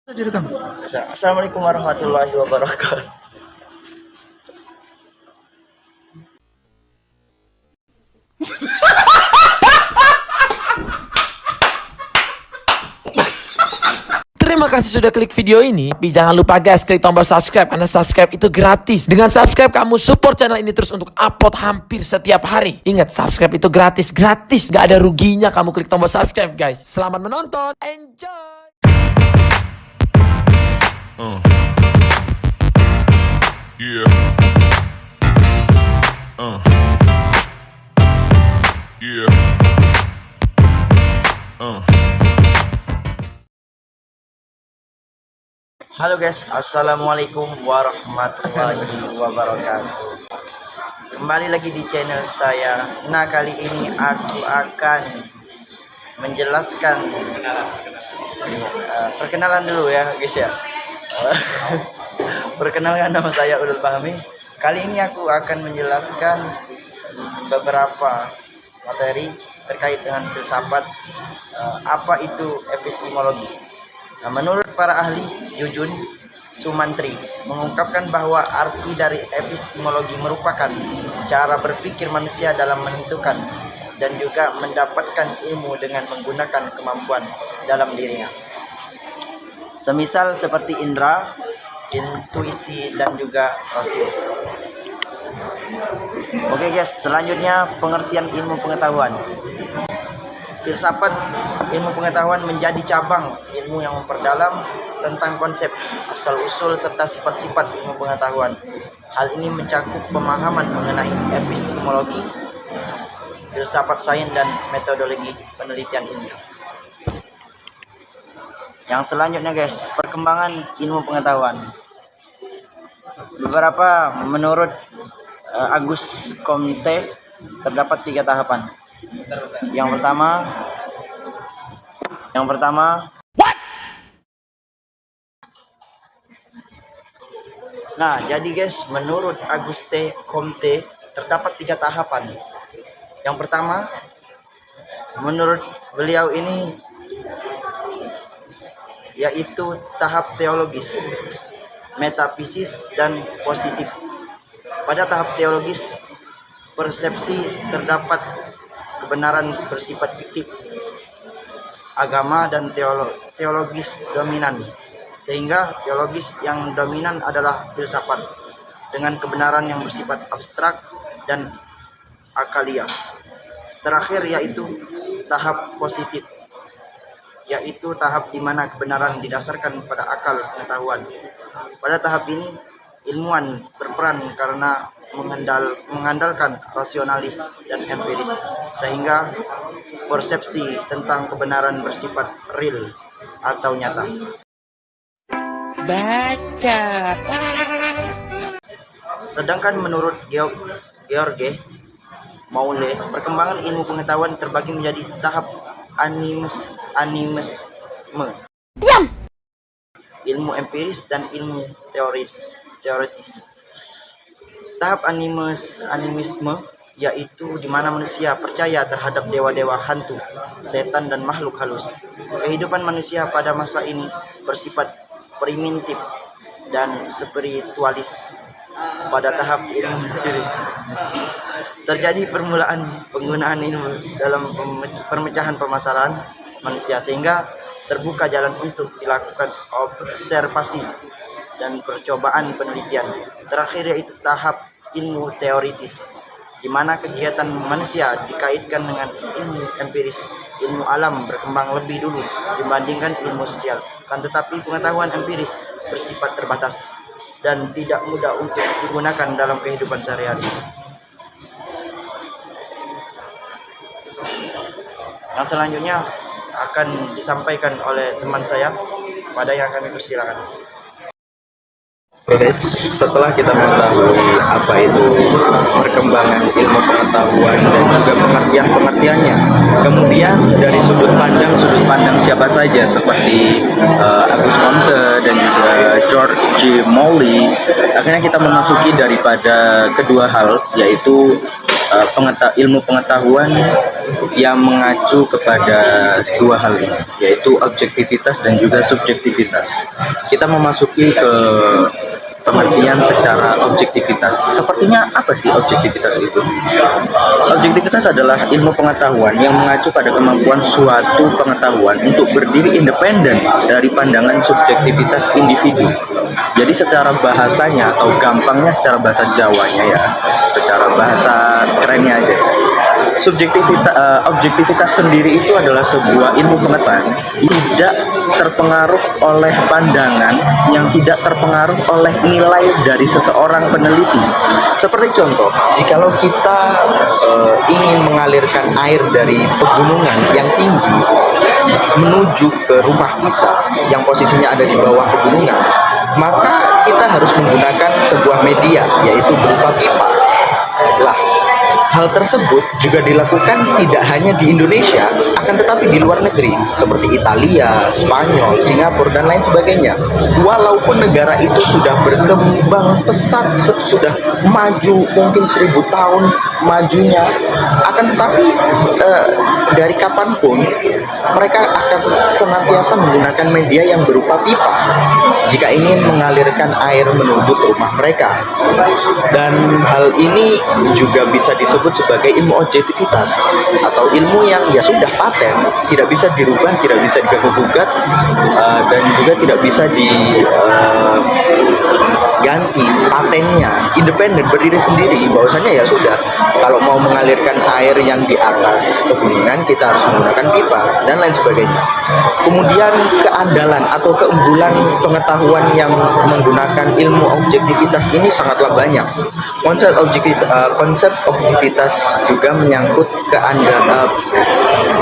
Direkam. Assalamualaikum warahmatullahi wabarakatuh. Terima kasih sudah klik video ini. Tapi jangan lupa guys, klik tombol subscribe karena subscribe itu gratis. Dengan subscribe kamu support channel ini terus untuk upload hampir setiap hari. Ingat, subscribe itu gratis, gak ada ruginya kamu klik tombol subscribe guys. Selamat menonton, enjoy. Yeah. Yeah. Halo guys, assalamualaikum warahmatullahi wabarakatuh. Kembali lagi di channel saya. Nah, kali ini aku akan menjelaskan perkenalan dulu ya guys ya. Perkenalkan, nama saya Ulul Fahmi. Kali ini aku akan menjelaskan beberapa materi terkait dengan filsafat. Apa itu epistemologi? Nah, menurut para ahli, Jujun Sumantri mengungkapkan bahwa arti dari epistemologi merupakan cara berpikir manusia dalam menentukan dan juga mendapatkan ilmu dengan menggunakan kemampuan dalam dirinya. Semisal seperti indera, intuisi, dan juga rasio. Oke guys, selanjutnya pengertian ilmu pengetahuan. Filsafat ilmu pengetahuan menjadi cabang ilmu yang memperdalam tentang konsep, asal-usul, serta sifat-sifat ilmu pengetahuan. Hal ini mencakup pemahaman mengenai epistemologi, filsafat sains, dan metodologi penelitian ilmiah. Yang selanjutnya guys, perkembangan ilmu pengetahuan. Menurut Auguste Comte terdapat 3 tahapan. Yang pertama. Nah, jadi guys, menurut Auguste Comte terdapat 3 tahapan. Yang pertama, menurut beliau ini yaitu tahap teologis, metafisis, dan positif. Pada tahap teologis, persepsi terdapat kebenaran bersifat fiktif, agama, dan teologis dominan, sehingga teologis yang dominan adalah filsafat dengan kebenaran yang bersifat abstrak dan akalia. Terakhir yaitu tahap positif, yaitu tahap di mana kebenaran didasarkan pada akal pengetahuan. Pada tahap ini, ilmuwan berperan karena mengandalkan rasionalis dan empiris, sehingga persepsi tentang kebenaran bersifat real atau nyata. Baca. Sedangkan menurut George Maule, perkembangan ilmu pengetahuan terbagi menjadi tahap animisme, ilmu empiris, dan ilmu teoritis. Tahap animisme yaitu di mana manusia percaya terhadap dewa-dewa, hantu, setan, dan makhluk halus. Kehidupan manusia pada masa ini bersifat primitif dan spiritualis. Pada tahap ilmu empiris terjadi permulaan penggunaan ilmu dalam pemecahan permasalahan manusia, sehingga terbuka jalan untuk dilakukan observasi dan percobaan penelitian. Terakhir yaitu tahap ilmu teoritis, di mana kegiatan manusia dikaitkan dengan ilmu empiris. Ilmu alam berkembang lebih dulu dibandingkan ilmu sosial, kan tetapi pengetahuan empiris bersifat terbatas dan tidak mudah untuk digunakan dalam kehidupan sehari-hari. Yang selanjutnya akan disampaikan oleh teman saya, pada yang kami persilakan. Oke guys, setelah kita mengetahui apa itu perkembangan ilmu pengetahuan dan juga pengertiannya, kemudian dari sudut pandang siapa saja seperti Auguste Comte dan juga George Maule, akhirnya kita memasuki daripada kedua hal, yaitu ilmu pengetahuan yang mengacu kepada dua hal ini, yaitu objektivitas dan juga subjektivitas. Kita memasuki ke pengertian secara objektivitas. Sepertinya apa sih objektivitas itu? Objektivitas adalah ilmu pengetahuan yang mengacu pada kemampuan suatu pengetahuan untuk berdiri independen dari pandangan subjektivitas individu. Jadi secara bahasanya atau gampangnya secara bahasa Jawanya ya, secara bahasa kerennya aja. Objektivitas sendiri itu adalah sebuah ilmu pengetahuan tidak terpengaruh oleh pandangan, yang tidak terpengaruh oleh nilai dari seseorang peneliti. Seperti contoh, jikalau kita ingin mengalirkan air dari pegunungan yang tinggi menuju ke rumah kita yang posisinya ada di bawah pegunungan, maka kita harus menggunakan sebuah media, yaitu berupa pipa. Lah, hal tersebut juga dilakukan tidak hanya di Indonesia, akan tetapi di luar negeri seperti Italia, Spanyol, Singapura, dan lain sebagainya. Walaupun negara itu sudah berkembang pesat, sudah maju mungkin 1000 tahun majunya, akan tetapi dari kapanpun mereka akan senantiasa menggunakan media yang berupa pipa jika ingin mengalirkan air menuju ke rumah mereka. Dan hal ini juga bisa disebut sebagai ilmu objektivitas atau ilmu yang ya sudah paten, tidak bisa dirubah, tidak bisa diganggu-gugat, dan juga tidak bisa diganti patennya, independen, berdiri sendiri. Bahwasanya ya sudah, kalau mau mengalirkan air yang di atas pegunungan kita harus menggunakan pipa dan lain sebagainya. Kemudian keandalan atau keunggulan pengetahuan yang menggunakan ilmu objektivitas ini sangatlah banyak. Konsep objektivitas juga menyangkut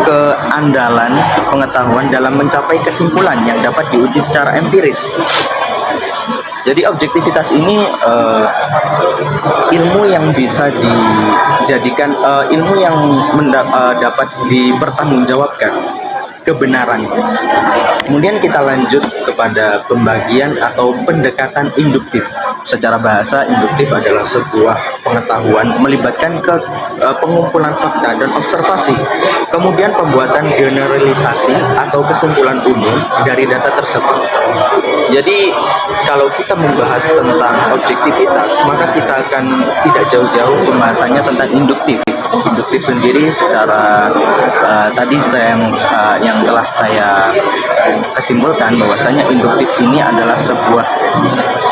keandalan pengetahuan dalam mencapai kesimpulan yang dapat diuji secara empiris. Jadi objektivitas ini ilmu yang bisa dijadikan ilmu yang dapat dipertanggungjawabkan kebenaran. Kemudian kita lanjut kepada pembagian atau pendekatan induktif. Secara bahasa, induktif adalah sebuah pengetahuan melibatkan pengumpulan fakta dan observasi, kemudian pembuatan generalisasi atau kesimpulan umum dari data tersebut. Jadi kalau kita membahas tentang objektivitas, maka kita akan tidak jauh-jauh pembahasannya tentang induktif. Induktif sendiri secara tadi yang telah saya kesimpulan bahwasanya induktif ini adalah sebuah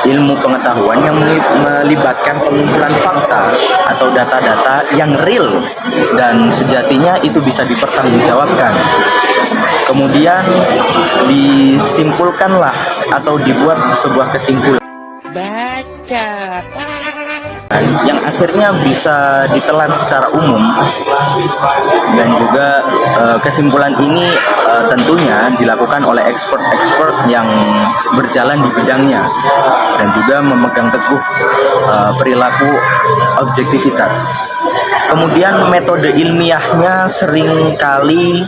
ilmu pengetahuan yang melibatkan pengumpulan fakta atau data-data yang real dan sejatinya itu bisa dipertanggungjawabkan. Kemudian disimpulkanlah atau dibuat sebuah kesimpulan yang akhirnya bisa ditelan secara umum, dan juga kesimpulan ini tentunya dilakukan oleh expert yang berjalan di bidangnya dan juga memegang teguh perilaku objektivitas. Kemudian metode ilmiahnya seringkali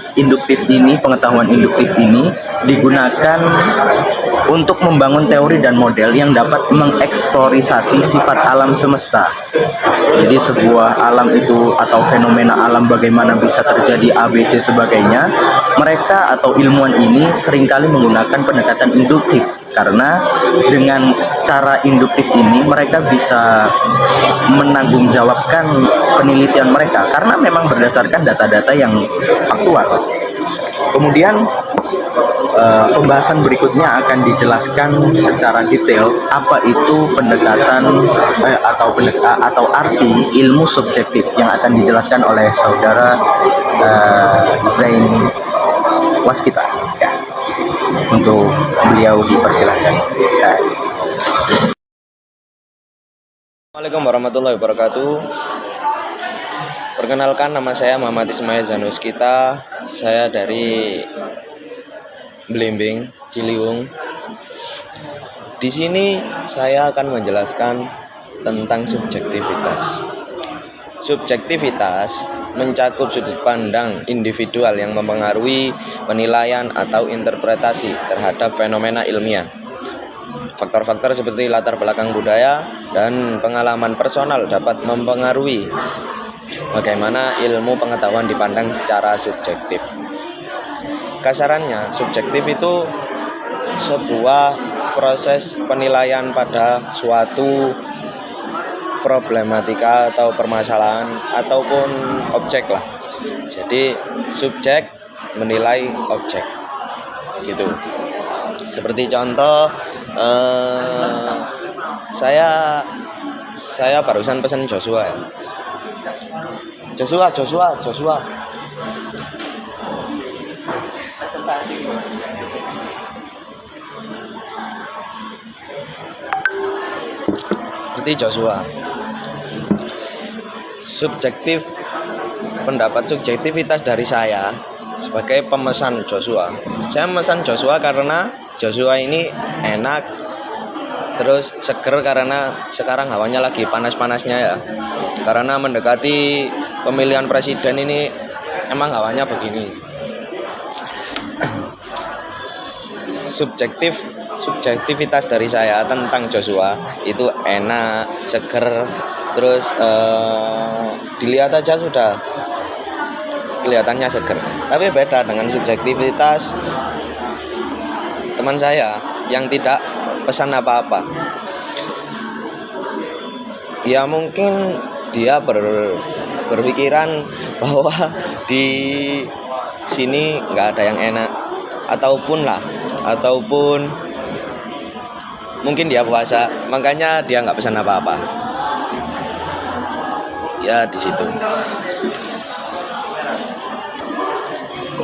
pengetahuan induktif ini digunakan untuk membangun teori dan model yang dapat mengeksplorisasi sifat alam semesta. Jadi sebuah alam itu atau fenomena alam bagaimana bisa terjadi ABC sebagainya, mereka atau ilmuwan ini seringkali menggunakan pendekatan induktif. Karena dengan cara induktif ini mereka bisa menanggungjawabkan penelitian mereka karena memang berdasarkan data-data yang faktual. Kemudian pembahasan berikutnya akan dijelaskan secara detail apa itu pendekatan atau arti ilmu subjektif yang akan dijelaskan oleh saudara Zain Waskita. Ya. Untuk beliau dipersilahkan. Ya. Assalamualaikum warahmatullahi wabarakatuh. Perkenalkan, nama saya Muhammad Ismail Zain Waskita. Saya dari Blimbing, Ciliwung. Di sini saya akan menjelaskan tentang subjektivitas. Subjektivitas mencakup sudut pandang individual yang mempengaruhi penilaian atau interpretasi terhadap fenomena ilmiah. Faktor-faktor seperti latar belakang budaya dan pengalaman personal dapat mempengaruhi bagaimana ilmu pengetahuan dipandang secara subjektif. Kasarannya, subjektif itu sebuah proses penilaian pada suatu problematika atau permasalahan ataupun objek lah. Jadi subjek menilai objek gitu. Seperti contoh, saya barusan pesan Joshua ya. Joshua. Seperti Joshua. Pendapat subjektivitas dari saya sebagai pemesan Joshua. Saya memesan Joshua karena Joshua ini enak, terus seger karena sekarang hawanya lagi panas-panasnya ya. Karena mendekati pemilihan presiden ini emang hawanya begini. Subjektivitas dari saya tentang Joshua itu enak, seger, terus dilihat aja sudah kelihatannya seger. Tapi beda dengan subjektivitas teman saya yang tidak pesan apa-apa. Ya mungkin dia berpikiran bahwa di sini nggak ada yang enak, ataupun mungkin dia puasa, makanya dia nggak pesan apa-apa. Ya di situ.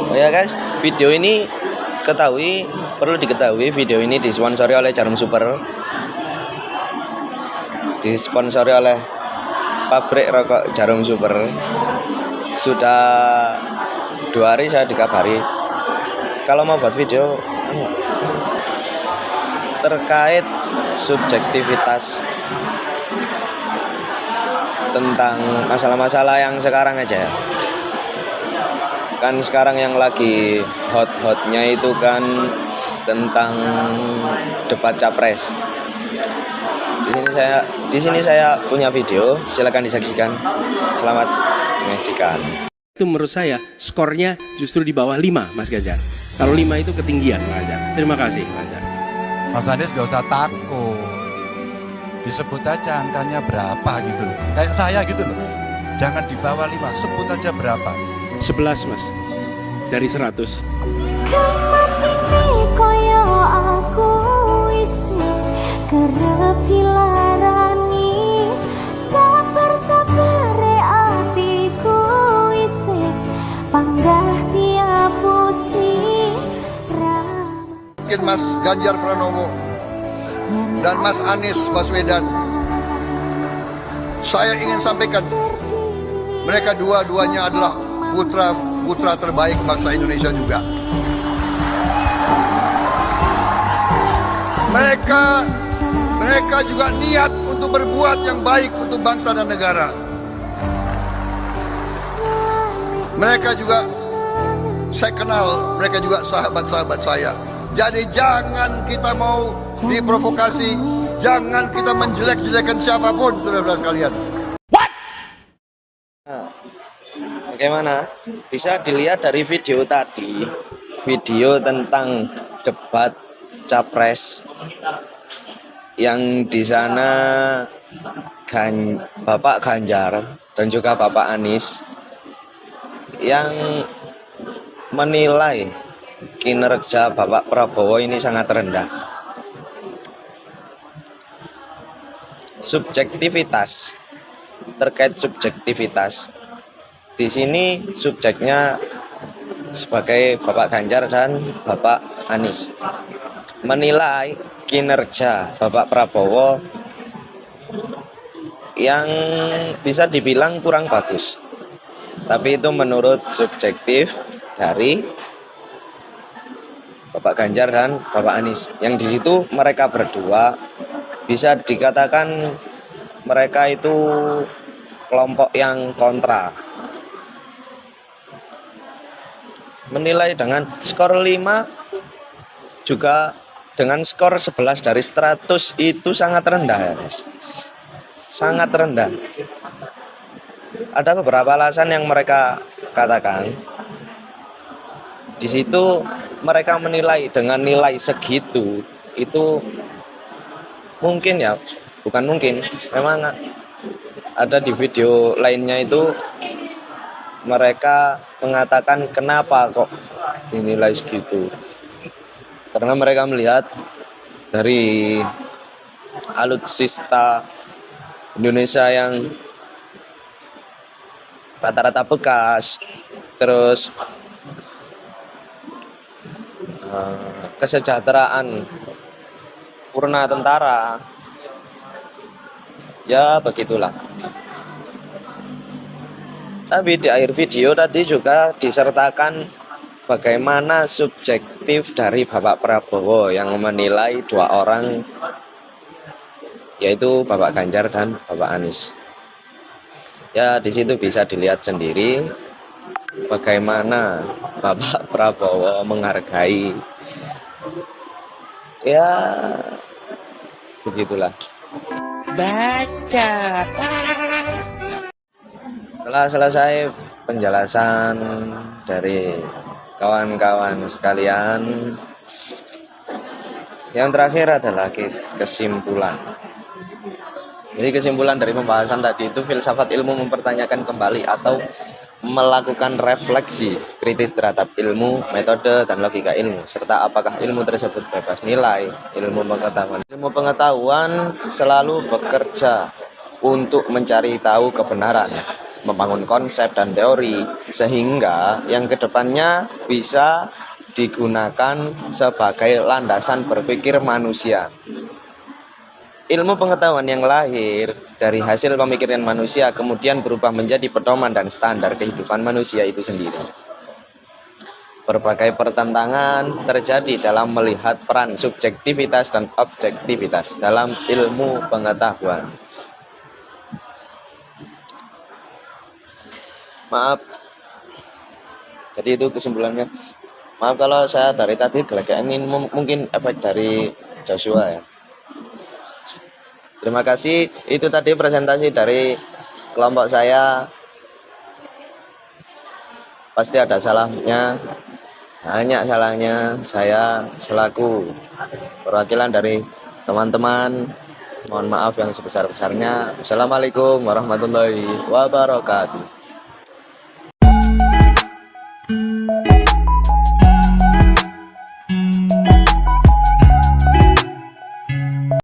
Oh ya guys, video ini perlu diketahui video ini disponsori oleh Jarum Super, disponsori oleh pabrik rokok Jarum Super. Sudah 2 hari saya dikabari kalau mau buat video terkait subjektivitas tentang masalah-masalah yang sekarang aja. Kan sekarang yang lagi hot-hotnya itu kan tentang debat capres. Di sini saya punya video, silakan disaksikan. Selamat menyaksikan. Itu menurut saya skornya justru di bawah 5 Mas Ganjar. Kalau 5 itu ketinggian Mas Ganjar. Terima kasih Mas Ganjar. Mas Anies gak usah takut, disebut aja angkanya berapa gitu loh. Kayak saya gitu loh, jangan di bawah 5, sebut aja berapa. 11 Mas, dari 100. Mungkin Mas Ganjar Pranowo dan Mas Anies Baswedan, saya ingin sampaikan mereka dua-duanya adalah putra terbaik bangsa Indonesia juga. Mereka juga niat untuk berbuat yang baik untuk bangsa dan negara. Mereka juga, saya kenal, mereka juga sahabat-sahabat saya. Jadi jangan kita mau diprovokasi, jangan kita menjelek-jelekan siapapun, saudara-saudara sekalian. Bagaimana? Bisa dilihat dari video tadi, video tentang debat capres yang di sana Bapak Ganjar dan juga Bapak Anies yang menilai kinerja Bapak Prabowo ini sangat rendah. Subjektivitas, terkait subjektivitas. Di sini subjeknya sebagai Bapak Ganjar dan Bapak Anies menilai kinerja Bapak Prabowo yang bisa dibilang kurang bagus. Tapi itu menurut subjektif dari Bapak Ganjar dan Bapak Anies. Yang di situ mereka berdua bisa dikatakan mereka itu kelompok yang kontra. Menilai dengan skor 5 juga dengan skor 11 dari 100 itu sangat rendah ya guys. Sangat rendah. ada beberapa alasan yang mereka katakan. Di situ mereka menilai dengan nilai segitu itu mungkin ya, bukan mungkin, memang ada di video lainnya itu mereka mengatakan kenapa kok dinilai segitu, karena mereka melihat dari alutsista Indonesia yang rata-rata bekas, terus kesejahteraan purna tentara, ya begitulah. Tapi di akhir video tadi juga disertakan bagaimana subjektif dari Bapak Prabowo yang menilai dua orang, yaitu Bapak Ganjar dan Bapak Anies. Ya di situ bisa dilihat sendiri bagaimana Bapak Prabowo menghargai, ya begitulah. Setelah selesai penjelasan dari kawan-kawan sekalian, yang terakhir adalah kesimpulan. Jadi kesimpulan dari pembahasan tadi itu, filsafat ilmu mempertanyakan kembali atau melakukan refleksi kritis terhadap ilmu, metode, dan logika ilmu, serta apakah ilmu tersebut bebas nilai. Ilmu pengetahuan selalu bekerja untuk mencari tahu kebenaran, membangun konsep dan teori, sehingga yang kedepannya bisa digunakan sebagai landasan berpikir manusia. Ilmu pengetahuan yang lahir dari hasil pemikiran manusia kemudian berubah menjadi pedoman dan standar kehidupan manusia itu sendiri. Berbagai pertentangan terjadi dalam melihat peran subjektivitas dan objektivitas dalam ilmu pengetahuan. Maaf, jadi itu kesimpulannya. Maaf kalau saya dari tadi gelegekin, mungkin efek dari Joshua ya. Terima kasih. Itu tadi presentasi dari kelompok saya. Pasti ada salahnya, banyak salahnya. Saya selaku perwakilan dari teman-teman, mohon maaf yang sebesar-besarnya. Assalamualaikum warahmatullahi wabarakatuh.